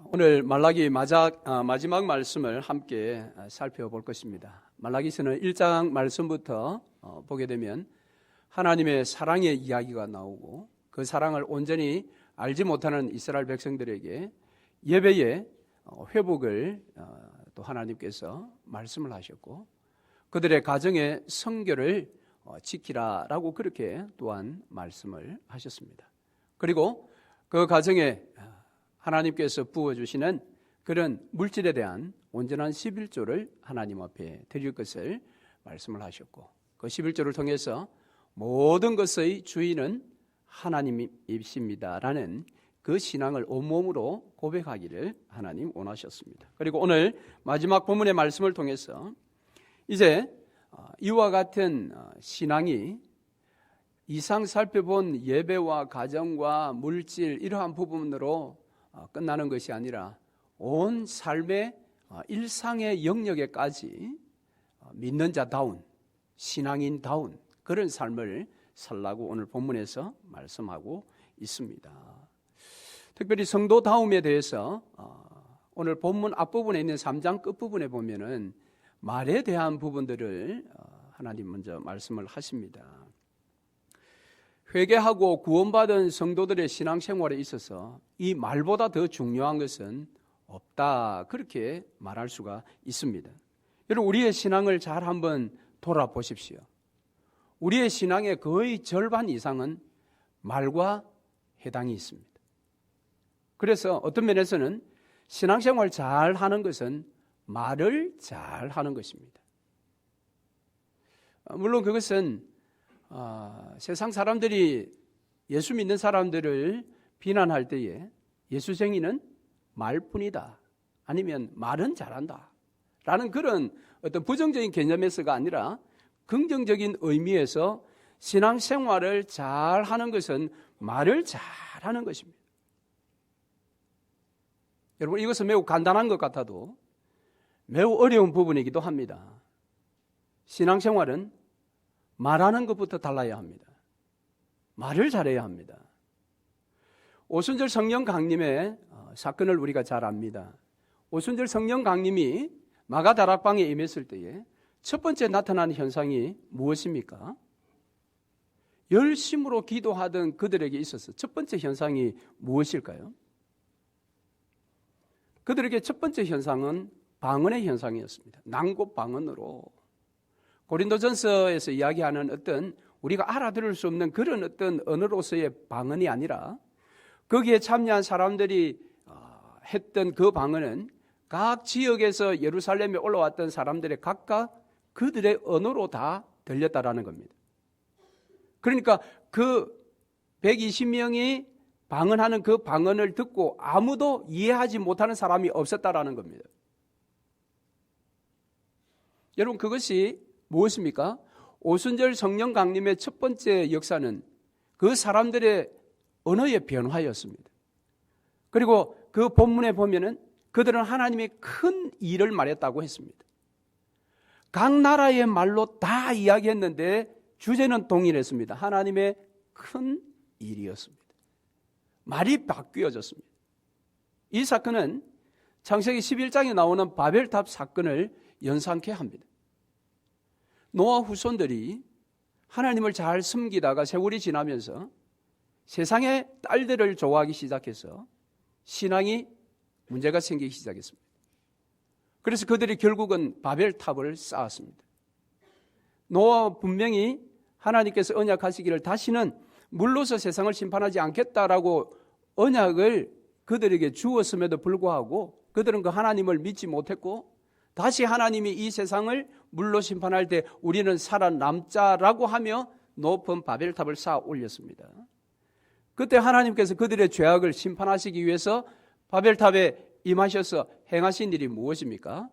오늘 말라기 마지막 말씀을 함께 살펴볼 것입니다. 말라기서는 1장 말씀부터 보게 되면 하나님의 사랑의 이야기가 나오고 그 사랑을 온전히 알지 못하는 이스라엘 백성들에게 예배의 회복을 또 하나님께서 말씀을 하셨고 그들의 가정의 성결을 지키라라고 그렇게 또한 말씀을 하셨습니다. 그리고 그 가정에 하나님께서 부어주시는 그런 물질에 대한 온전한 11조를 하나님 앞에 드릴 것을 말씀을 하셨고 그 11조를 통해서 모든 것의 주인은 하나님이십니다라는 그 신앙을 온몸으로 고백하기를 하나님 원하셨습니다. 그리고 오늘 마지막 본문의 말씀을 통해서 이제 이와 같은 신앙이 이상 살펴본 예배와 가정과 물질 이러한 부분으로 끝나는 것이 아니라 온 삶의 일상의 영역에까지 믿는 자다운 신앙인다운 그런 삶을 살라고 오늘 본문에서 말씀하고 있습니다. 특별히 성도다움에 대해서 오늘 본문 앞부분에 있는 3장 끝부분에 보면은 말에 대한 부분들을 하나님 먼저 말씀을 하십니다. 회개하고 구원받은 성도들의 신앙생활에 있어서 이 말보다 더 중요한 것은 없다 그렇게 말할 수가 있습니다. 여러분 우리의 신앙을 잘 한번 돌아보십시오. 우리의 신앙의 거의 절반 이상은 말과 해당이 있습니다. 그래서 어떤 면에서는 신앙생활 잘 하는 것은 말을 잘 하는 것입니다. 물론 그것은 세상 사람들이 예수 믿는 사람들을 비난할 때에 예수쟁이는 말뿐이다 아니면 말은 잘한다 라는 그런 어떤 부정적인 개념에서가 아니라 긍정적인 의미에서 신앙생활을 잘하는 것은 말을 잘하는 것입니다. 여러분 이것은 매우 간단한 것 같아도 매우 어려운 부분이기도 합니다. 신앙생활은 말하는 것부터 달라야 합니다. 말을 잘해야 합니다. 오순절 성령 강림의 사건을 우리가 잘 압니다. 오순절 성령 강림이 마가다락방에 임했을 때에 첫 번째 나타난 현상이 무엇입니까? 열심으로 기도하던 그들에게 있어서 첫 번째 현상이 무엇일까요? 그들에게 첫 번째 현상은 방언의 현상이었습니다. 낭곱 방언으로 고린도전서에서 이야기하는 어떤 우리가 알아들을 수 없는 그런 어떤 언어로서의 방언이 아니라 거기에 참여한 사람들이 했던 그 방언은 각 지역에서 예루살렘에 올라왔던 사람들의 각각 그들의 언어로 다 들렸다라는 겁니다. 그러니까 그 120명이 방언하는 그 방언을 듣고 아무도 이해하지 못하는 사람이 없었다라는 겁니다. 여러분 그것이 무엇입니까? 오순절 성령 강림의 첫 번째 역사는 그 사람들의 언어의 변화였습니다. 그리고 그 본문에 보면은 그들은 하나님의 큰 일을 말했다고 했습니다. 각 나라의 말로 다 이야기했는데 주제는 동일했습니다. 하나님의 큰 일이었습니다. 말이 바뀌어졌습니다. 이 사건은 창세기 11장에 나오는 바벨탑 사건을 연상케 합니다. 노아 후손들이 하나님을 잘 섬기다가 세월이 지나면서 세상의 딸들을 좋아하기 시작해서 신앙이 문제가 생기기 시작했습니다. 그래서 그들이 결국은 바벨탑을 쌓았습니다. 노아 분명히 하나님께서 언약하시기를 다시는 물로서 세상을 심판하지 않겠다라고 언약을 그들에게 주었음에도 불구하고 그들은 그 하나님을 믿지 못했고 다시 하나님이 이 세상을 물로 심판할 때 우리는 살아남자라고 하며 높은 바벨탑을 쌓아 올렸습니다. 그때 하나님께서 그들의 죄악을 심판하시기 위해서 바벨탑에 임하셔서 행하신 일이 무엇입니까?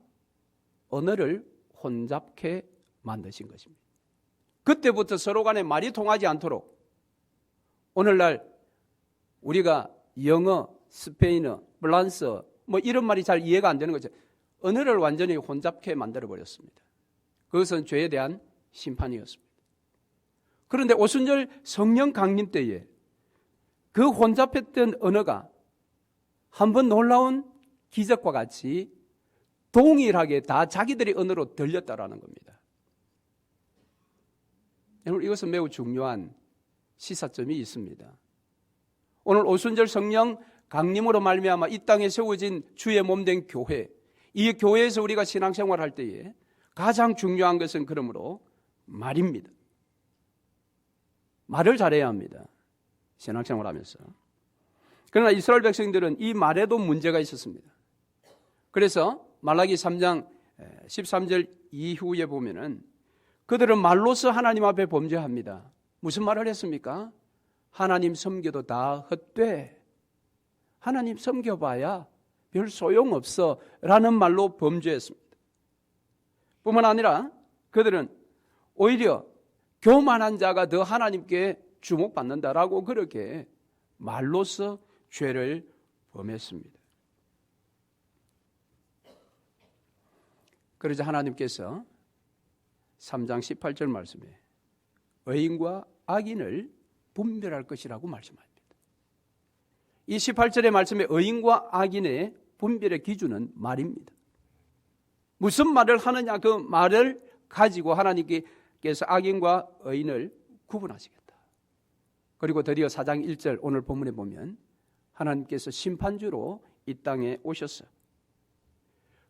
언어를 혼잡케 만드신 것입니다. 그때부터 서로 간에 말이 통하지 않도록 오늘날 우리가 영어, 스페인어, 프랑스어 뭐 이런 말이 잘 이해가 안 되는 거죠. 언어를 완전히 혼잡케 만들어버렸습니다. 그것은 죄에 대한 심판이었습니다. 그런데 오순절 성령 강림 때에 그 혼잡했던 언어가 한번 놀라운 기적과 같이 동일하게 다 자기들의 언어로 들렸다라는 겁니다. 여러분, 이것은 매우 중요한 시사점이 있습니다. 오늘 오순절 성령 강림으로 말미암아 이 땅에 세워진 주의 몸된 교회, 이 교회에서 우리가 신앙생활할 때에 가장 중요한 것은 그러므로 말입니다. 말을 잘해야 합니다. 신앙생활하면서. 그러나 이스라엘 백성들은 이 말에도 문제가 있었습니다. 그래서 말라기 3장 13절 이후에 보면은 그들은 말로서 하나님 앞에 범죄합니다. 무슨 말을 했습니까? 하나님 섬겨도 다 헛돼. 하나님 섬겨봐야 별 소용없어 라는 말로 범죄했습니다. 뿐만 아니라 그들은 오히려 교만한 자가 더 하나님께 주목받는다라고 그렇게 말로서 죄를 범했습니다. 그러자 하나님께서 3장 18절 말씀에 의인과 악인을 분별할 것이라고 말씀합니다. 이 18절의 말씀에 의인과 악인의 분별의 기준은 말입니다. 무슨 말을 하느냐, 그 말을 가지고 하나님께서 악인과 의인을 구분하시겠다. 그리고 드디어 4장 1절 오늘 본문에 보면 하나님께서 심판주로 이 땅에 오셔서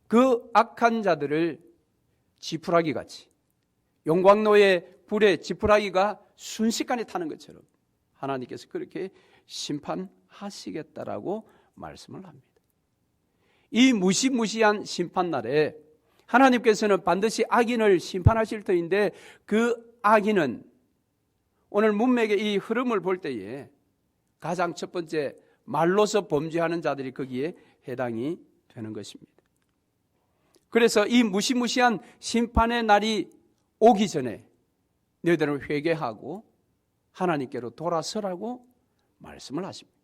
그 악한 자들을 지푸라기 같이 용광로의 불에 지푸라기가 순식간에 타는 것처럼 하나님께서 그렇게 심판하시겠다라고 말씀을 합니다. 이 무시무시한 심판날에 하나님께서는 반드시 악인을 심판하실 터인데 그 악인은 오늘 문맥의 이 흐름을 볼 때에 가장 첫 번째 말로서 범죄하는 자들이 거기에 해당이 되는 것입니다. 그래서 이 무시무시한 심판의 날이 오기 전에 너희들은 회개하고 하나님께로 돌아서라고 말씀을 하십니다.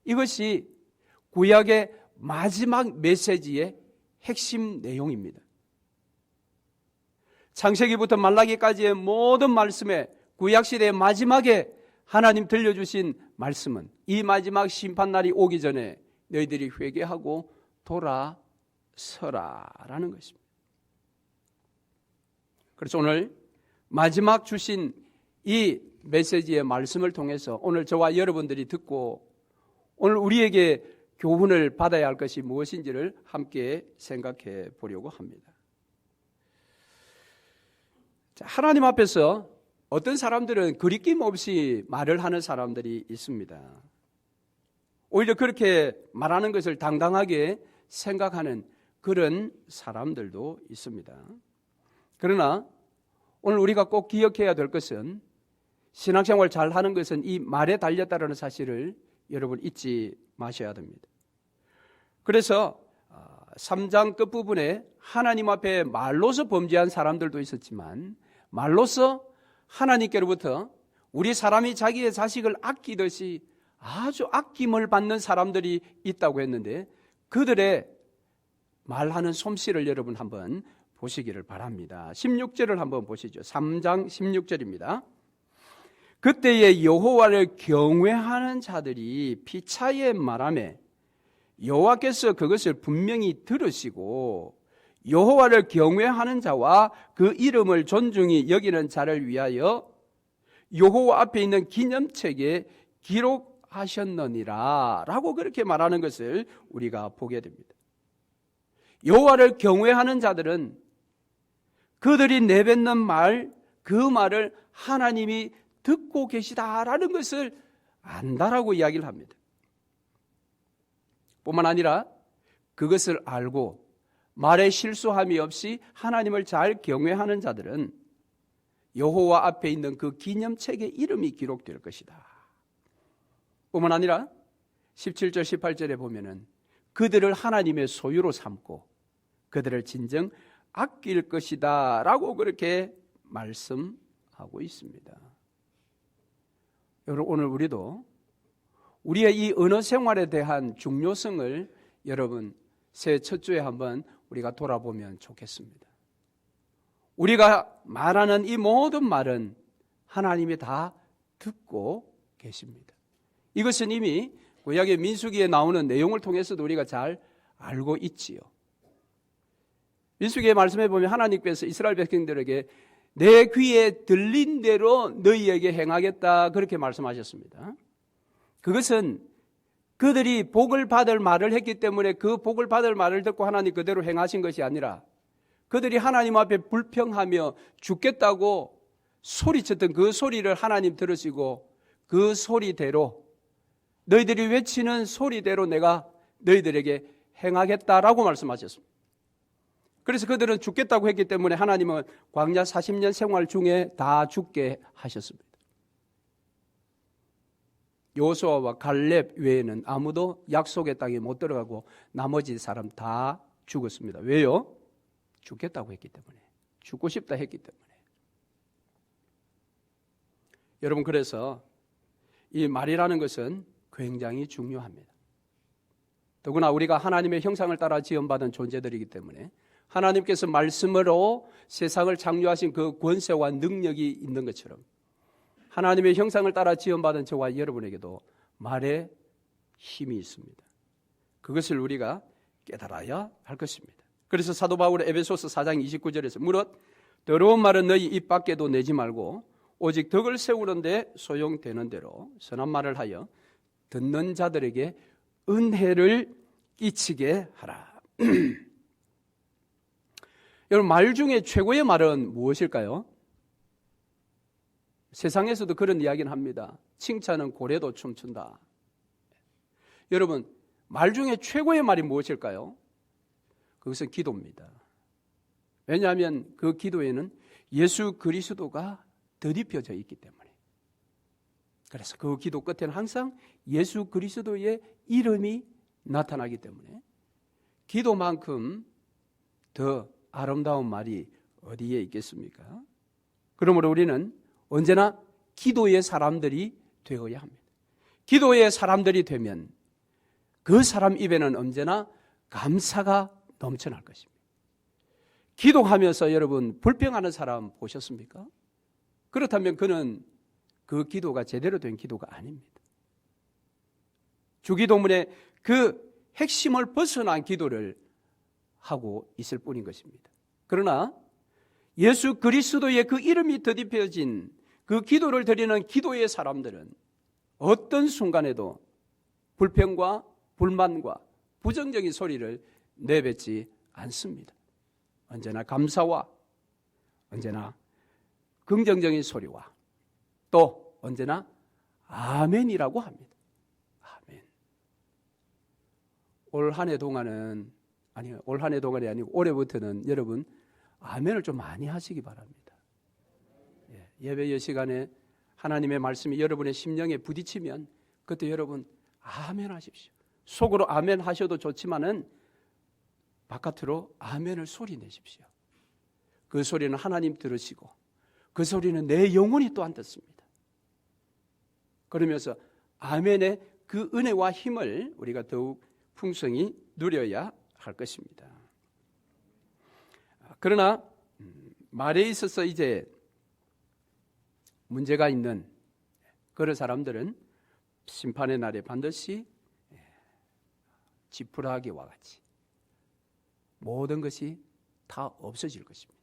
이것이 구약의 마지막 메시지의 핵심 내용입니다. 창세기부터 말라기까지의 모든 말씀에 구약시대의 마지막에 하나님 들려주신 말씀은 이 마지막 심판날이 오기 전에 너희들이 회개하고 돌아서라라는 것입니다. 그래서 오늘 마지막 주신 이 메시지의 말씀을 통해서 오늘 저와 여러분들이 듣고 오늘 우리에게 교훈을 받아야 할 것이 무엇인지를 함께 생각해 보려고 합니다. 하나님 앞에서 어떤 사람들은 거리낌 없이 말을 하는 사람들이 있습니다. 오히려 그렇게 말하는 것을 당당하게 생각하는 그런 사람들도 있습니다. 그러나 오늘 우리가 꼭 기억해야 될 것은 신앙생활 잘하는 것은 이 말에 달렸다는 사실을 여러분 잊지 마셔야 됩니다. 그래서 3장 끝부분에 하나님 앞에 말로서 범죄한 사람들도 있었지만 말로서 하나님께로부터 우리 사람이 자기의 자식을 아끼듯이 아주 아낌을 받는 사람들이 있다고 했는데 그들의 말하는 솜씨를 여러분 한번 보시기를 바랍니다. 16절을 한번 보시죠. 3장 16절입니다. 그때에 여호와를 경외하는 자들이 피차에 말하매 여호와께서 그것을 분명히 들으시고 여호와를 경외하는 자와 그 이름을 존중히 여기는 자를 위하여 여호와 앞에 있는 기념책에 기록하셨느니라 라고 그렇게 말하는 것을 우리가 보게 됩니다. 여호와를 경외하는 자들은 그들이 내뱉는 말, 그 말을 하나님이 듣고 계시다라는 것을 안다라고 이야기를 합니다. 뿐만 아니라 그것을 알고 말에 실수함이 없이 하나님을 잘 경외하는 자들은 여호와 앞에 있는 그 기념책에 이름이 기록될 것이다. 뿐만 아니라 17절 18절에 보면은 그들을 하나님의 소유로 삼고 그들을 진정 아낄 것이다 라고 그렇게 말씀하고 있습니다. 여러분, 오늘 우리도 우리의 이 언어 생활에 대한 중요성을 여러분 새해 첫 주에 한번 우리가 돌아보면 좋겠습니다. 우리가 말하는 이 모든 말은 하나님이 다 듣고 계십니다. 이것은 이미 구약의 민수기에 나오는 내용을 통해서도 우리가 잘 알고 있지요. 민수기의 말씀에 보면 하나님께서 이스라엘 백성들에게 내 귀에 들린 대로 너희에게 행하겠다 그렇게 말씀하셨습니다. 그것은 그들이 복을 받을 말을 했기 때문에 그 복을 받을 말을 듣고 하나님 그대로 행하신 것이 아니라 그들이 하나님 앞에 불평하며 죽겠다고 소리쳤던 그 소리를 하나님 들으시고 그 소리대로 너희들이 외치는 소리대로 내가 너희들에게 행하겠다라고 말씀하셨습니다. 그래서 그들은 죽겠다고 했기 때문에 하나님은 광야 40년 생활 중에 다 죽게 하셨습니다. 여호수아와 갈렙 외에는 아무도 약속의 땅에 못 들어가고 나머지 사람 다 죽었습니다. 왜요? 죽겠다고 했기 때문에, 죽고 싶다 했기 때문에. 여러분, 그래서 이 말이라는 것은 굉장히 중요합니다. 더구나 우리가 하나님의 형상을 따라 지음받은 존재들이기 때문에 하나님께서 말씀으로 세상을 창조하신 그 권세와 능력이 있는 것처럼 하나님의 형상을 따라 지음받은 저와 여러분에게도 말에 힘이 있습니다. 그것을 우리가 깨달아야 할 것입니다. 그래서 사도 바울은 에베소서 4장 29절에서 무릇 더러운 말은 너희 입 밖에도 내지 말고 오직 덕을 세우는데 소용되는 대로 선한 말을 하여 듣는 자들에게 은혜를 끼치게 하라. 여러분, 말 중에 최고의 말은 무엇일까요? 세상에서도 그런 이야기는 합니다. 칭찬은 고래도 춤춘다. 여러분, 말 중에 최고의 말이 무엇일까요? 그것은 기도입니다. 왜냐하면 그 기도에는 예수 그리스도가 덧입혀져 있기 때문에. 그래서 그 기도 끝에는 항상 예수 그리스도의 이름이 나타나기 때문에 기도만큼 더 아름다운 말이 어디에 있겠습니까? 그러므로 우리는 언제나 기도의 사람들이 되어야 합니다. 기도의 사람들이 되면 그 사람 입에는 언제나 감사가 넘쳐날 것입니다. 기도하면서 여러분 불평하는 사람 보셨습니까? 그렇다면 그는 그 기도가 제대로 된 기도가 아닙니다. 주기도문의 그 핵심을 벗어난 기도를 하고 있을 뿐인 것입니다. 그러나 예수 그리스도의 그 이름이 덧입혀진 그 기도를 드리는 기도의 사람들은 어떤 순간에도 불평과 불만과 부정적인 소리를 내뱉지 않습니다. 언제나 감사와 언제나 긍정적인 소리와 또 언제나 아멘이라고 합니다. 아멘. 올 한 해 동안은 올 한 해 동안이 아니고 올해부터는 여러분 아멘을 좀 많이 하시기 바랍니다. 예배의 시간에 하나님의 말씀이 여러분의 심령에 부딪히면 그때 여러분 아멘 하십시오. 속으로 아멘 하셔도 좋지만은 바깥으로 아멘을 소리 내십시오. 그 소리는 하나님 들으시고 그 소리는 내 영혼이 또한 듣습니다. 그러면서 아멘의 그 은혜와 힘을 우리가 더욱 풍성히 누려야 할 것입니다. 그러나 말에 있어서 이제 문제가 있는 그런 사람들은 심판의 날에 반드시 지푸라기와 같이 모든 것이 다 없어질 것입니다.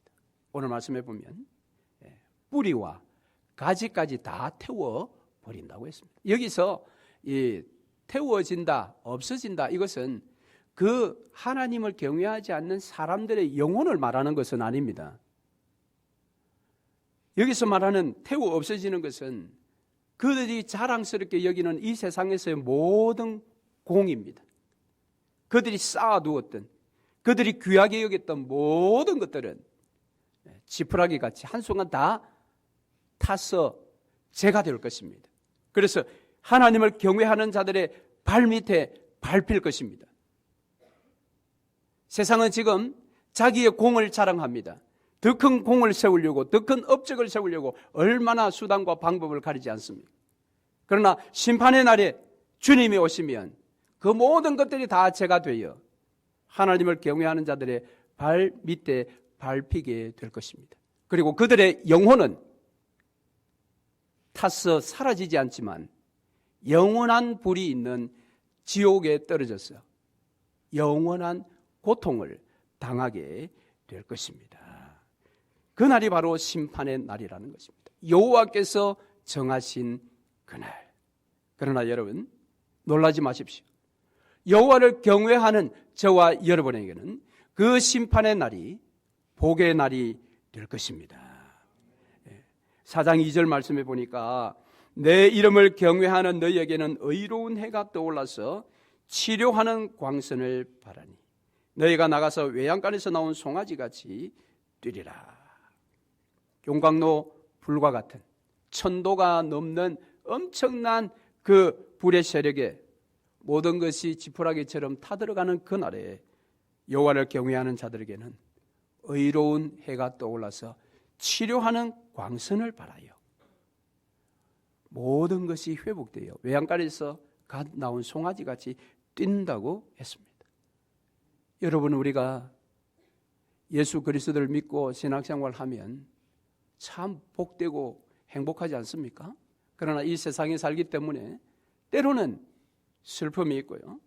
오늘 말씀해 보면 뿌리와 가지까지 다 태워버린다고 했습니다. 여기서 이 태워진다, 없어진다 이것은 그 하나님을 경외하지 않는 사람들의 영혼을 말하는 것은 아닙니다. 여기서 말하는 태워 없어지는 것은 그들이 자랑스럽게 여기는 이 세상에서의 모든 공입니다. 그들이 쌓아두었던 그들이 귀하게 여겼던 모든 것들은 지푸라기 같이 한순간 다 타서 재가 될 것입니다. 그래서 하나님을 경외하는 자들의 발밑에 밟힐 것입니다. 세상은 지금 자기의 공을 자랑합니다. 더 큰 공을 세우려고, 더 큰 업적을 세우려고 얼마나 수단과 방법을 가리지 않습니까? 그러나 심판의 날에 주님이 오시면 그 모든 것들이 다 재가 되어 하나님을 경외하는 자들의 발 밑에 밟히게 될 것입니다. 그리고 그들의 영혼은 타서 사라지지 않지만 영원한 불이 있는 지옥에 떨어져서 영원한 고통을 당하게 될 것입니다. 그날이 바로 심판의 날이라는 것입니다. 여호와께서 정하신 그날. 그러나 여러분 놀라지 마십시오. 여호와를 경외하는 저와 여러분에게는 그 심판의 날이 복의 날이 될 것입니다. 4장 2절 말씀해 보니까 내 이름을 경외하는 너희에게는 의로운 해가 떠올라서 치료하는 광선을 바라니 너희가 나가서 외양간에서 나온 송아지같이 뛰리라. 용광로 불과 같은 천도가 넘는 엄청난 그 불의 세력에 모든 것이 지푸라기처럼 타들어가는 그날에 여호와를 경외하는 자들에게는 의로운 해가 떠올라서 치료하는 광선을 발하여 모든 것이 회복되어 외양간에서 갓 나온 송아지같이 뛴다고 했습니다. 여러분, 우리가 예수 그리스도를 믿고 신앙생활하면 참 복되고 행복하지 않습니까? 그러나 이 세상에 살기 때문에 때로는 슬픔이 있고요,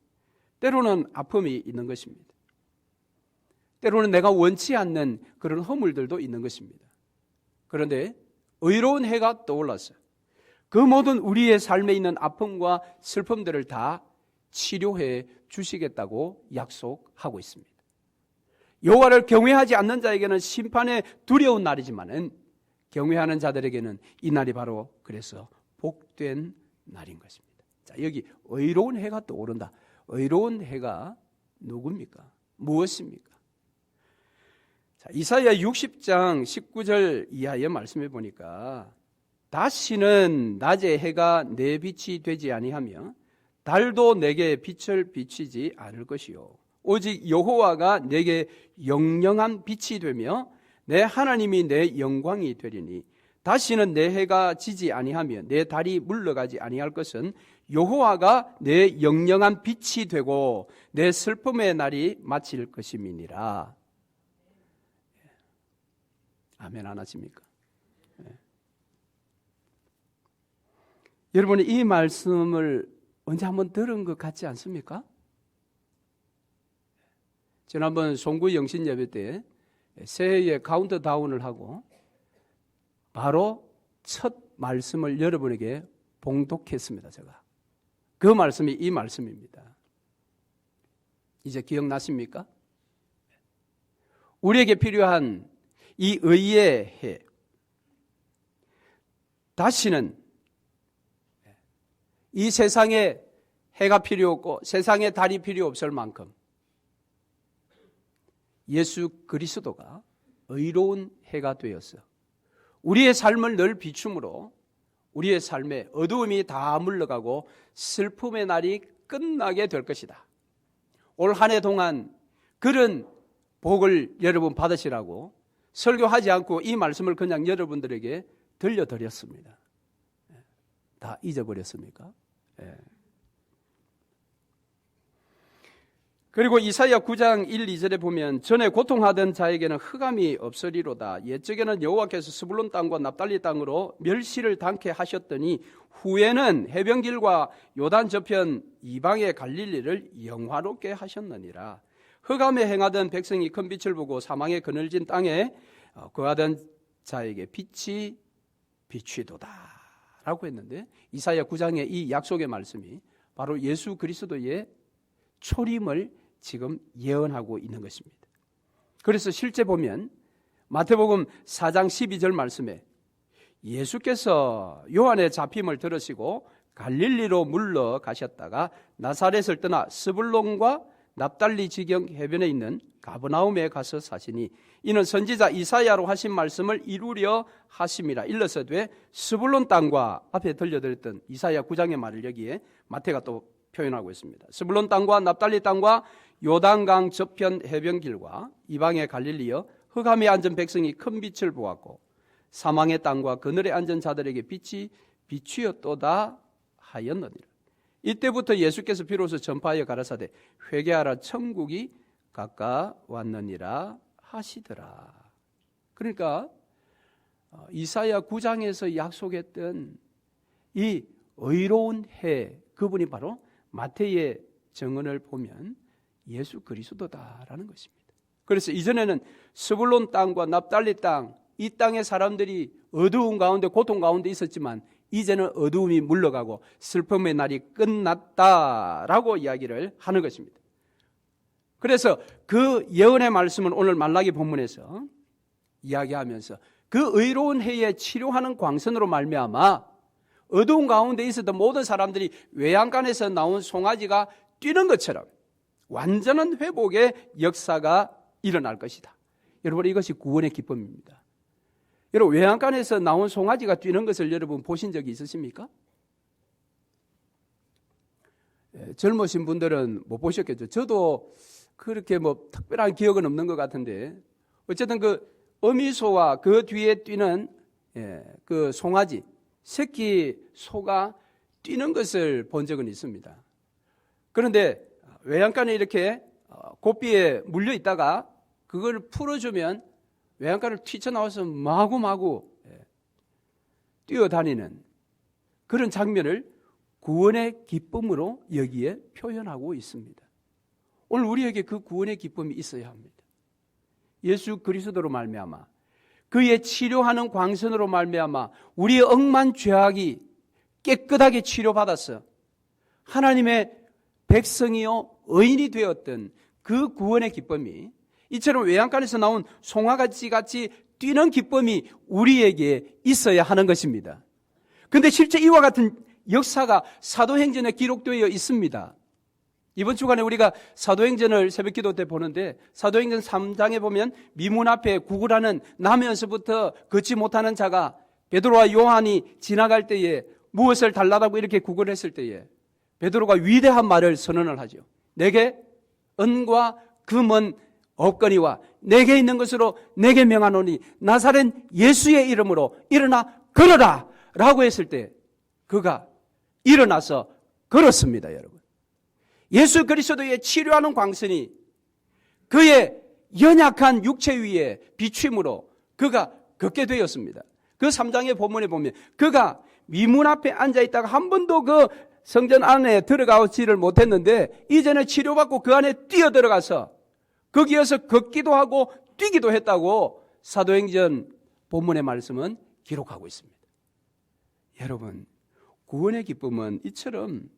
때로는 아픔이 있는 것입니다. 때로는 내가 원치 않는 그런 허물들도 있는 것입니다. 그런데 의로운 해가 떠올라서 그 모든 우리의 삶에 있는 아픔과 슬픔들을 다 치료해 주시겠다고 약속하고 있습니다. 여호와를 경외하지 않는 자에게는 심판의 두려운 날이지만은 경외하는 자들에게는 이 날이 바로 그래서 복된 날인 것입니다. 자, 여기 의로운 해가 떠오른다. 의로운 해가 누굽니까? 무엇입니까? 자, 이사야 60장 19절 이하의 말씀해 보니까 다시는 낮에 해가 내 빛이 되지 아니하며 달도 내게 빛을 비치지 않을 것이요 오직 여호와가 내게 영영한 빛이 되며 내 하나님이 내 영광이 되리니 다시는 내 해가 지지 아니하며 내 달이 물러가지 아니할 것은 여호와가 내 영영한 빛이 되고 내 슬픔의 날이 마칠 것임이니라. 아멘 안 하십니까? 여러분이 이 말씀을 언제 한번 들은 것 같지 않습니까? 지난번 송구 영신 예배 때 새해에 카운트다운을 하고 바로 첫 말씀을 여러분에게 봉독했습니다. 제가 그 말씀이 이 말씀입니다. 이제 기억나십니까? 우리에게 필요한 이 의의 해, 다시는 이 세상에 해가 필요 없고 세상에 달이 필요 없을 만큼 예수 그리스도가 의로운 해가 되어서 우리의 삶을 늘 비춤으로 우리의 삶에 어두움이 다 물러가고 슬픔의 날이 끝나게 될 것이다. 올 한 해 동안 그런 복을 여러분 받으시라고 설교하지 않고 이 말씀을 그냥 여러분들에게 들려드렸습니다. 다 잊어버렸습니까? 그리고 이사야 9장 1, 2절에 보면 전에 고통하던 자에게는 흑암이 없으리로다. 옛적에는 여호와께서 스불론 땅과 납달리 땅으로 멸시를 당케 하셨더니 후에는 해변길과 요단 저편 이방의 갈릴리를 영화롭게 하셨느니라. 흑암에 행하던 백성이 큰 빛을 보고 사망의 그늘진 땅에 거하던 자에게 빛이 비추도다 라고 했는데 이사야 9장의 이 약속의 말씀이 바로 예수 그리스도의 초림을 지금 예언하고 있는 것입니다. 그래서 실제 보면 마태복음 4장 12절 말씀에 예수께서 요한의 잡힘을 들으시고 갈릴리로 물러가셨다가 나사렛을 떠나 스불론과 납달리 지경 해변에 있는 가버나움에 가서 사시니 이는 선지자 이사야로 하신 말씀을 이루려 하심이라. 일러서되 스불론 땅과 앞에 들려드렸던 이사야 9장의 말을 여기에 마태가 또 표현하고 있습니다. 스불론 땅과 납달리 땅과 요단강 저편 해변길과 이방의 갈릴리여 흑암에 앉은 백성이 큰 빛을 보았고 사망의 땅과 그늘에 앉은 자들에게 빛이 비추었도다 하였느니라. 이때부터 예수께서 비로소 전파하여 가라사대 회개하라 천국이 가까웠느니라 하시더라. 그러니까 이사야 9장에서 약속했던 이 의로운 해, 그분이 바로 마태의 증언을 보면 예수 그리스도다라는 것입니다. 그래서 이전에는 스불론 땅과 납달리 땅, 이 땅의 사람들이 어두운 가운데 고통 가운데 있었지만 이제는 어두움이 물러가고 슬픔의 날이 끝났다라고 이야기를 하는 것입니다. 그래서 그 예언의 말씀은 오늘 말라기 본문에서 이야기하면서 그 의로운 해에 치료하는 광선으로 말미암아 어두운 가운데 있었던 모든 사람들이 외양간에서 나온 송아지가 뛰는 것처럼 완전한 회복의 역사가 일어날 것이다. 여러분, 이것이 구원의 기쁨입니다. 여러분, 외양간에서 나온 송아지가 뛰는 것을 여러분 보신 적이 있으십니까? 젊으신 분들은 못 보셨겠죠. 저도 그렇게 특별한 기억은 없는 것 같은데, 어쨌든 그 어미소와 그 뒤에 뛰는 그 송아지, 새끼 소가 뛰는 것을 본 적은 있습니다. 그런데 외양간에 이렇게 고삐에 물려 있다가 그걸 풀어주면 외양간을 튀쳐나와서 마구마구 뛰어다니는 그런 장면을 구원의 기쁨으로 여기에 표현하고 있습니다. 오늘 우리에게 그 구원의 기쁨이 있어야 합니다. 예수 그리스도로 말미암아 그의 치료하는 광선으로 말미암아 우리의 억만 죄악이 깨끗하게 치료받았어 하나님의 백성이요 의인이 되었던 그 구원의 기쁨이 이처럼 외양간에서 나온 송아지 같이 뛰는 기쁨이 우리에게 있어야 하는 것입니다. 그런데 실제 이와 같은 역사가 사도행전에 기록되어 있습니다. 이번 주간에 우리가 사도행전을 새벽기도 때 보는데 사도행전 3장에 보면 미문 앞에 구걸하는 남에서부터 걷지 못하는 자가 베드로와 요한이 지나갈 때에 무엇을 달라고 이렇게 구걸했을 때에 베드로가 위대한 말을 선언을 하죠. 내게 은과 금은 없거니와 내게 있는 것으로 내게 명하노니 나사렛 예수의 이름으로 일어나 걸어라 라고 했을 때 그가 일어나서 걸었습니다. 여러분, 예수 그리스도의 치료하는 광선이 그의 연약한 육체 위에 비춤으로 그가 걷게 되었습니다. 그 3장의 본문에 보면 그가 미문 앞에 앉아있다가 한 번도 그 성전 안에 들어가지를 못했는데 이제는 치료받고 그 안에 뛰어들어가서 거기에서 걷기도 하고 뛰기도 했다고 사도행전 본문의 말씀은 기록하고 있습니다. 여러분, 구원의 기쁨은 이처럼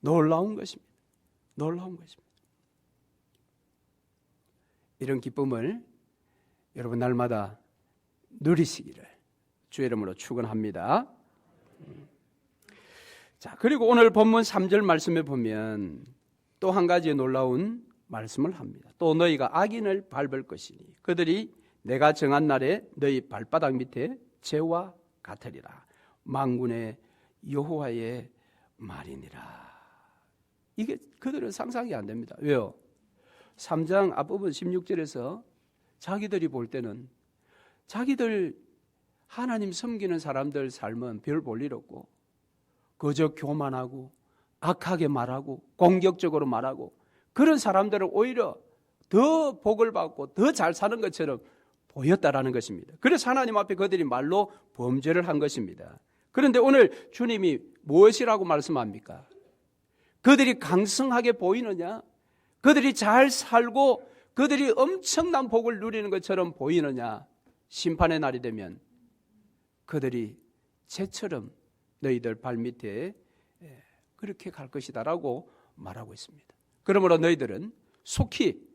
놀라운 것입니다. 놀라운 것입니다. 이런 기쁨을 여러분 날마다 누리시기를 주의 이름으로 축원합니다. 자, 그리고 오늘 본문 3절 말씀에 보면 또 한 가지 놀라운 말씀을 합니다. 또 너희가 악인을 밟을 것이니 그들이 내가 정한 날에 너희 발바닥 밑에 재와 같으리라. 만군의 여호와의 말이니라. 이게 그들은 상상이 안 됩니다. 왜요? 3장 앞부분 16절에서 자기들이 볼 때는 자기들 하나님 섬기는 사람들 삶은 별 볼 일 없고 그저 교만하고 악하게 말하고 공격적으로 말하고 그런 사람들은 오히려 더 복을 받고 더 잘 사는 것처럼 보였다라는 것입니다. 그래서 하나님 앞에 그들이 말로 범죄를 한 것입니다. 그런데 오늘 주님이 무엇이라고 말씀합니까? 그들이 강성하게 보이느냐? 그들이 잘 살고 그들이 엄청난 복을 누리는 것처럼 보이느냐? 심판의 날이 되면 그들이 새처럼 너희들 발밑에 그렇게 갈 것이다라고 말하고 있습니다. 그러므로 너희들은 속히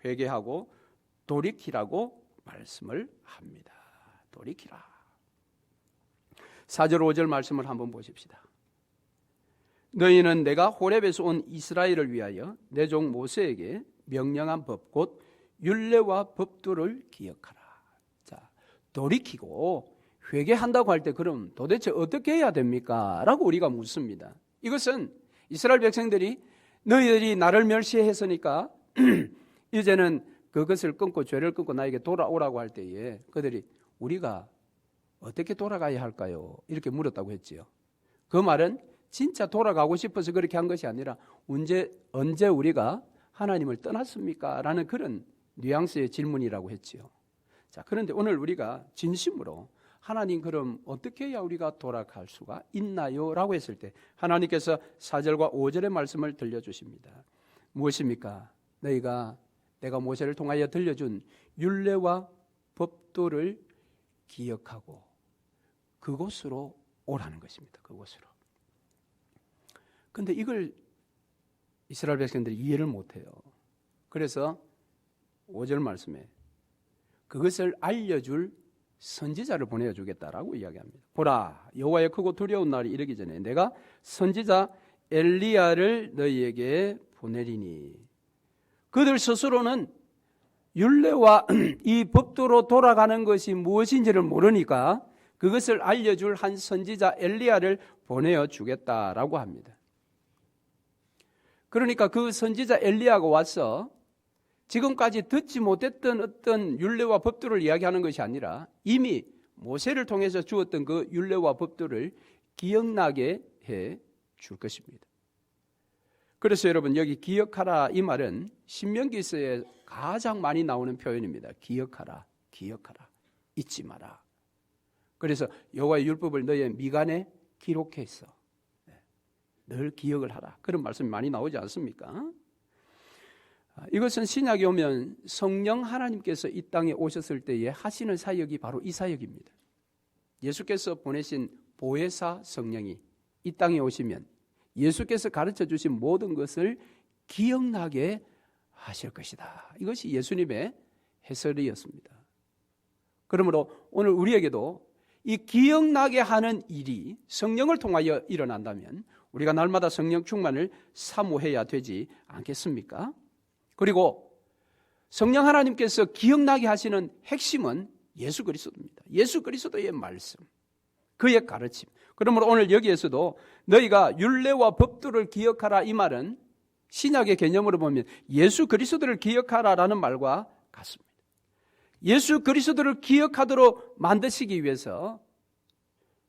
회개하고 돌이키라고 말씀을 합니다. 돌이키라. 4절 5절 말씀을 한번 보십시다. 너희는 내가 호렙에서 온 이스라엘을 위하여 내 종 모세에게 명령한 법 곧 율례와 법도를 기억하라. 자, 돌이키고 회개한다고 할 때 그럼 도대체 어떻게 해야 됩니까? 라고 우리가 묻습니다. 이것은 이스라엘 백성들이 너희들이 나를 멸시했으니까 이제는 그것을 끊고 죄를 끊고 나에게 돌아오라고 할 때에 그들이 우리가 어떻게 돌아가야 할까요? 이렇게 물었다고 했지요. 그 말은 진짜 돌아가고 싶어서 그렇게 한 것이 아니라 언제 우리가 하나님을 떠났습니까? 라는 그런 뉘앙스의 질문이라고 했지요. 자, 그런데 오늘 우리가 진심으로 하나님 그럼 어떻게 해야 우리가 돌아갈 수가 있나요? 라고 했을 때 하나님께서 4절과 5절의 말씀을 들려주십니다. 무엇입니까? 너희가 내가 모세를 통하여 들려준 율례와 법도를 기억하고 그곳으로 오라는 것입니다. 그곳으로. 그런데 이걸 이스라엘 백성들이 이해를 못해요. 그래서 5절 말씀에 그것을 알려줄 선지자를 보내주겠다라고 이야기합니다. 보라, 여호와의 크고 두려운 날이 이르기 전에 내가 선지자 엘리야를 너희에게 보내리니. 그들 스스로는 율례와 이 법도로 돌아가는 것이 무엇인지를 모르니까 그것을 알려줄 한 선지자 엘리야를 보내주겠다라고 합니다. 그러니까 그 선지자 엘리야가 와서 지금까지 듣지 못했던 어떤 율례와 법도를 이야기하는 것이 아니라 이미 모세를 통해서 주었던 그 율례와 법도를 기억나게 해 줄 것입니다. 그래서 여러분 여기 기억하라 이 말은 신명기서에 가장 많이 나오는 표현입니다. 기억하라, 기억하라, 잊지 마라. 그래서 여호와의 율법을 너의 미간에 기록했어. 늘 기억을 하라. 그런 말씀이 많이 나오지 않습니까? 이것은 신약에 오면 성령 하나님께서 이 땅에 오셨을 때에 하시는 사역이 바로 이 사역입니다. 예수께서 보내신 보혜사 성령이 이 땅에 오시면 예수께서 가르쳐 주신 모든 것을 기억나게 하실 것이다. 이것이 예수님의 해설이었습니다. 그러므로 오늘 우리에게도 이 기억나게 하는 일이 성령을 통하여 일어난다면 우리가 날마다 성령 충만을 사모해야 되지 않겠습니까? 그리고 성령 하나님께서 기억나게 하시는 핵심은 예수 그리스도입니다. 예수 그리스도의 말씀, 그의 가르침. 그러므로 오늘 여기에서도 너희가 율례와 법도를 기억하라 이 말은 신약의 개념으로 보면 예수 그리스도를 기억하라라는 말과 같습니다. 예수 그리스도를 기억하도록 만드시기 위해서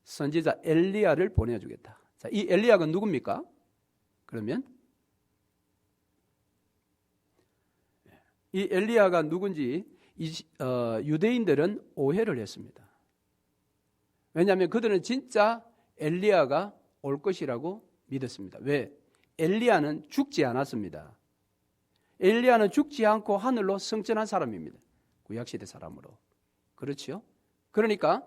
선지자 엘리야를 보내주겠다. 자, 이 엘리야가 누굽니까? 그러면 이 엘리야가 누군지 유대인들은 오해를 했습니다. 왜냐하면 그들은 진짜 엘리야가 올 것이라고 믿었습니다. 왜? 엘리야는 죽지 않았습니다. 엘리야는 죽지 않고 하늘로 승천한 사람입니다. 구약시대 사람으로. 그렇죠? 그러니까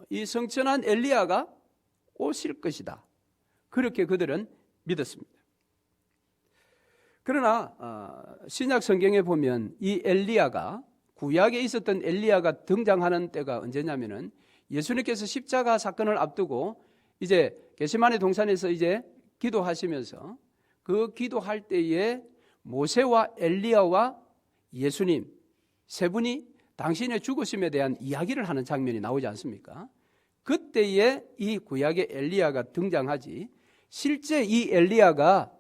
이 승천한 엘리야가 오실 것이다. 그렇게 그들은 믿었습니다. 그러나 신약 성경에 보면 이 엘리야가 구약에 있었던 엘리야가 등장하는 때가 언제냐면은 예수님께서 십자가 사건을 앞두고 이제 겟세마네 동산에서 이제 기도하시면서 그 기도할 때에 모세와 엘리야와 예수님 세 분이 당신의 죽으심에 대한 이야기를 하는 장면이 나오지 않습니까? 그때에 이 구약의 엘리야가 등장하지 실제 이 엘리야가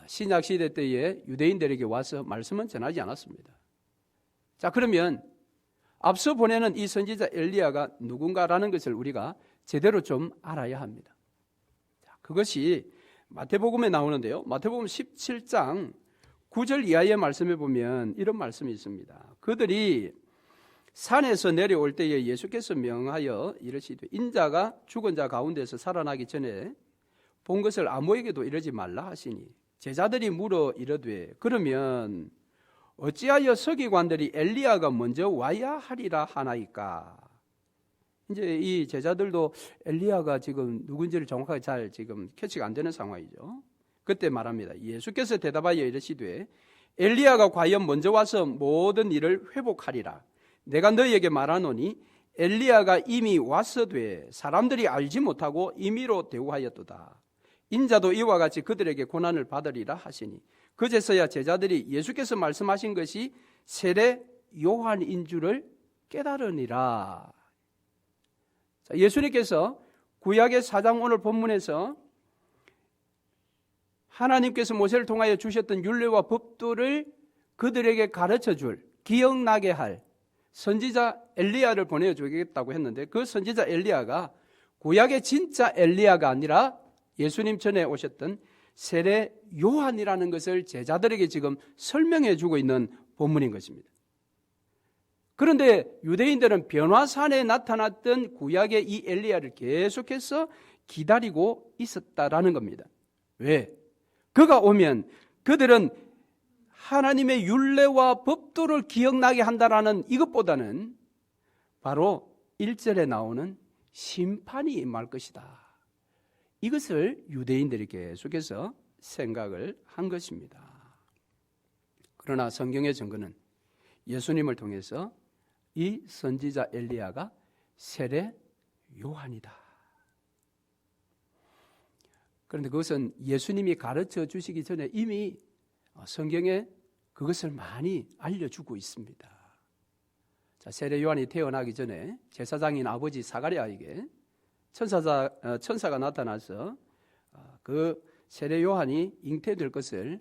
신약 시대 때에 유대인들에게 와서 말씀은 전하지 않았습니다. 자, 그러면 앞서 보내는 이 선지자 엘리야가 누군가라는 것을 우리가 제대로 좀 알아야 합니다. 자, 그것이 마태복음에 나오는데요. 마태복음 17장 9절 이하의 말씀에 보면 이런 말씀이 있습니다. 그들이 산에서 내려올 때에 예수께서 명하여 이르시되 인자가 죽은 자 가운데서 살아나기 전에 본 것을 아무에게도 이르지 말라 하시니 제자들이 물어 이르되 그러면 어찌하여 서기관들이 엘리야가 먼저 와야 하리라 하나이까? 이제 이 제자들도 엘리야가 지금 누군지를 정확하게 잘 지금 캐치가 안 되는 상황이죠. 그때 말합니다. 예수께서 대답하여 이르시되 엘리야가 과연 먼저 와서 모든 일을 회복하리라. 내가 너희에게 말하노니 엘리야가 이미 왔어되 사람들이 알지 못하고 임의로 대우하였도다. 인자도 이와 같이 그들에게 고난을 받으리라 하시니 그제서야 제자들이 예수께서 말씀하신 것이 세례 요한인 줄을 깨달으니라. 자, 예수님께서 구약의 4장 오늘 본문에서 하나님께서 모세를 통하여 주셨던 율례와 법도를 그들에게 가르쳐줄, 기억나게 할 선지자 엘리야를 보내주겠다고 했는데 그 선지자 엘리야가 구약의 진짜 엘리야가 아니라 예수님 전에 오셨던 세례 요한이라는 것을 제자들에게 지금 설명해 주고 있는 본문인 것입니다. 그런데 유대인들은 변화산에 나타났던 구약의 이 엘리야를 계속해서 기다리고 있었다라는 겁니다. 왜? 그가 오면 그들은 하나님의 율례와 법도를 기억나게 한다라는 이것보다는 바로 1절에 나오는 심판이 임할 것이다. 이것을 유대인들이 계속해서 생각을 한 것입니다. 그러나 성경의 증거는 예수님을 통해서 이 선지자 엘리야가 세례 요한이다. 그런데 그것은 예수님이 가르쳐 주시기 전에 이미 성경에 그것을 많이 알려주고 있습니다. 자, 세례 요한이 태어나기 전에 제사장인 아버지 사가랴에게 천사가 나타나서 그 세례 요한이 잉태될 것을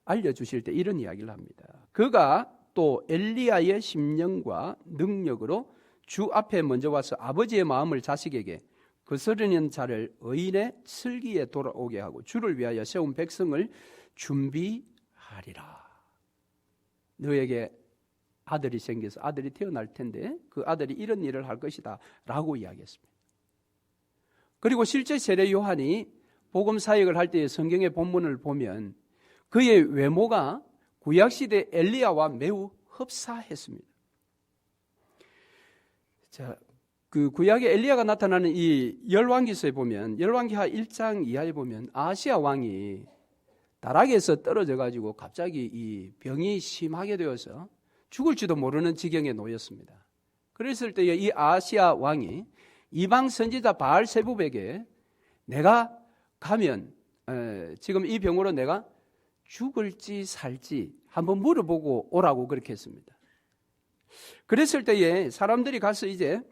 알려주실 때 이런 이야기를 합니다. 그가 또 엘리야의 심령과 능력으로 주 앞에 먼저 와서 아버지의 마음을 자식에게 거스르는 자를 의인의 슬기에 돌아오게 하고 주를 위하여 세운 백성을 준비하리라. 너에게 아들이 생겨서 아들이 태어날 텐데 그 아들이 이런 일을 할 것이다 라고 이야기했습니다. 그리고 실제 세례 요한이 복음 사역을 할 때의 성경의 본문을 보면 그의 외모가 구약시대 엘리야와 매우 흡사했습니다. 자, 그 구약의 엘리야가 나타나는 이 열왕기서에 보면 열왕기하 1장 이하에 보면 아하시야 왕이 다락에서 떨어져 가지고 갑자기 이 병이 심하게 되어서 죽을지도 모르는 지경에 놓였습니다. 그랬을 때에 이 아하시야 왕이 이방 선지자 바알세붑에게 내가 가면 지금 이 병으로 내가 죽을지 살지 한번 물어보고 오라고 그렇게 했습니다. 그랬을 때에 사람들이 가서 이제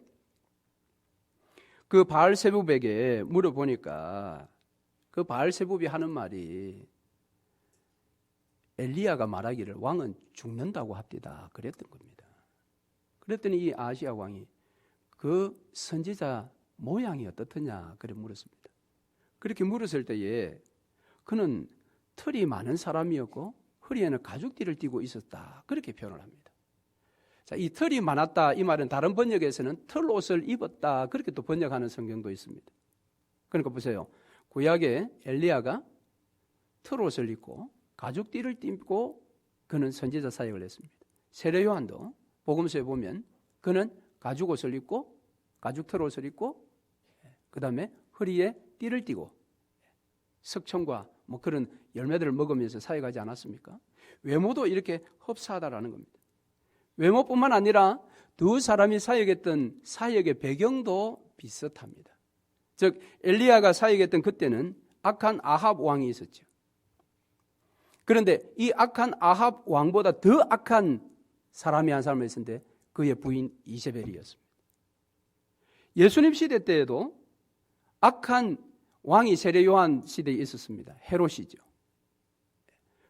그 바알세붑에게 물어보니까 그 바알세붑이 하는 말이 엘리야가 말하기를 왕은 죽는다고 합디다 그랬던 겁니다. 그랬더니 이 아하시야 왕이 그 선지자 모양이 어떻느냐 그래 물었습니다. 그렇게 물었을 때에 그는 털이 많은 사람이었고 허리에는 가죽띠를 띠고 있었다 그렇게 표현을 합니다. 자, 이 털이 많았다 이 말은 다른 번역에서는 털옷을 입었다 그렇게 또 번역하는 성경도 있습니다. 그러니까 보세요. 구약에 엘리야가 털옷을 입고 가죽띠를 띠고 그는 선지자 사역을 했습니다. 세례 요한도 복음서에 보면 그는 가죽옷을 입고 가죽 털옷을 입고 그 다음에 허리에 띠를 띠고 석청과 뭐 그런 열매들을 먹으면서 사역하지 않았습니까? 외모도 이렇게 흡사하다라는 겁니다. 외모뿐만 아니라 두 사람이 사역했던 사역의 배경도 비슷합니다. 즉 엘리야가 사역했던 그때는 악한 아합 왕이 있었죠. 그런데 이 악한 아합 왕보다 더 악한 사람이 한 사람이 있었는데 그의 부인 이세벨이었습니다. 예수님 시대 때에도 악한 왕이 세례 요한 시대에 있었습니다. 헤롯이죠.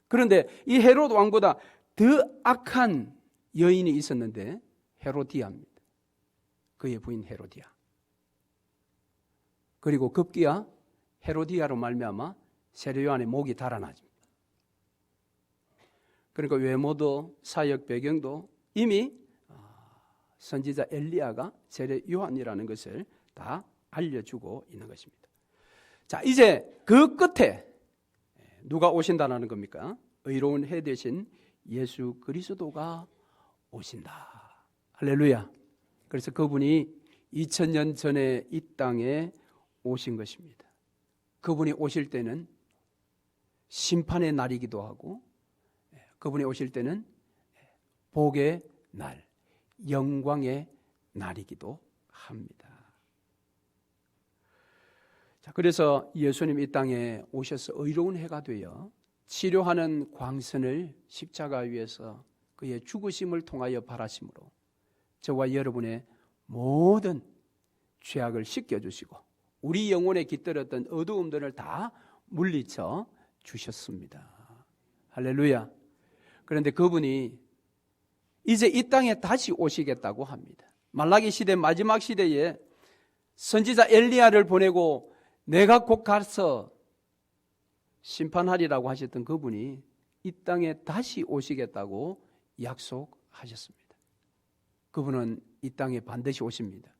그런데 이 헤롯 왕보다 더 악한 여인이 있었는데 헤로디아입니다. 그의 부인 헤로디아. 그리고 급기야 헤로디아로 말미암아 세례 요한의 목이 달아나집니다. 그러니까 외모도 사역 배경도 이미 선지자 엘리야가 세례 요한이라는 것을 다 알려주고 있는 것입니다. 자, 이제 그 끝에 누가 오신다는 겁니까? 의로운 해 되신 예수 그리스도가 오신다. 할렐루야. 그래서 그분이 2000년 전에 이 땅에 오신 것입니다. 그분이 오실 때는 심판의 날이기도 하고 그분이 오실 때는 복의 날, 영광의 날이기도 합니다. 자, 그래서 예수님 이 땅에 오셔서 의로운 해가 되어 치료하는 광선을 십자가 위에서 그의 죽으심을 통하여 바라심으로 저와 여러분의 모든 죄악을 씻겨주시고 우리 영혼에 깃들었던 어두움들을 다 물리쳐 주셨습니다. 할렐루야. 그런데 그분이 이제 이 땅에 다시 오시겠다고 합니다. 말라기 시대 마지막 시대에 선지자 엘리야를 보내고 내가 곧 가서 심판하리라고 하셨던 그분이 이 땅에 다시 오시겠다고 약속하셨습니다. 그분은 이 땅에 반드시 오십니다.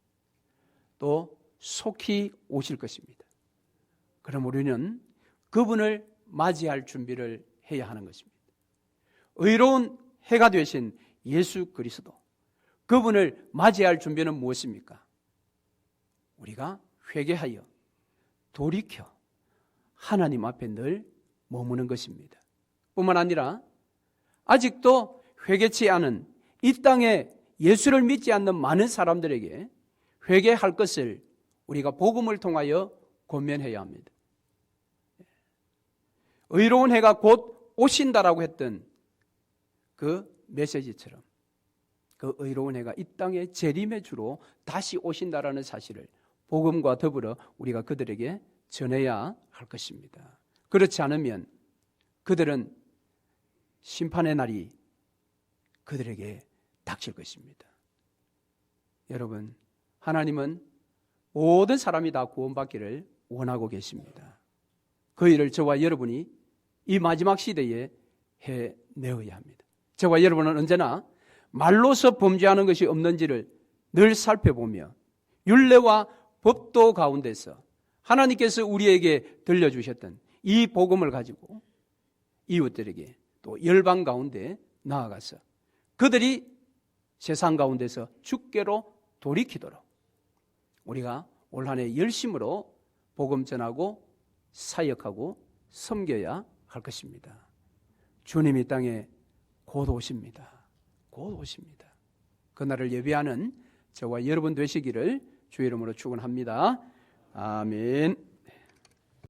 또 속히 오실 것입니다. 그럼 우리는 그분을 맞이할 준비를 해야 하는 것입니다. 의로운 해가 되신 예수 그리스도, 그분을 맞이할 준비는 무엇입니까? 우리가 회개하여 돌이켜 하나님 앞에 늘 머무는 것입니다. 뿐만 아니라 아직도 회개치 않은 이 땅에 예수를 믿지 않는 많은 사람들에게 회개할 것을 우리가 복음을 통하여 권면해야 합니다. 의로운 해가 곧 오신다라고 했던 그 메시지처럼 그 의로운 해가 이 땅의 재림의 주로 다시 오신다라는 사실을 복음과 더불어 우리가 그들에게 전해야 할 것입니다. 그렇지 않으면 그들은 심판의 날이 그들에게 닥칠 것입니다. 여러분, 하나님은 모든 사람이 다 구원받기를 원하고 계십니다. 그 일을 저와 여러분이 이 마지막 시대에 해내어야 합니다. 저와 여러분은 언제나 말로서 범죄하는 것이 없는지를 늘 살펴보며 율례와 법도 가운데서 하나님께서 우리에게 들려주셨던 이 복음을 가지고 이웃들에게 또 열방 가운데 나아가서 그들이 세상 가운데서 주께로 돌이키도록 우리가 올 한 해 열심으로 복음 전하고 사역하고 섬겨야 할 것입니다. 주님이 땅에 곧 오십니다. 곧 오십니다. 그날을 예비하는 저와 여러분 되시기를 주의 이름으로 축원합니다. 아멘.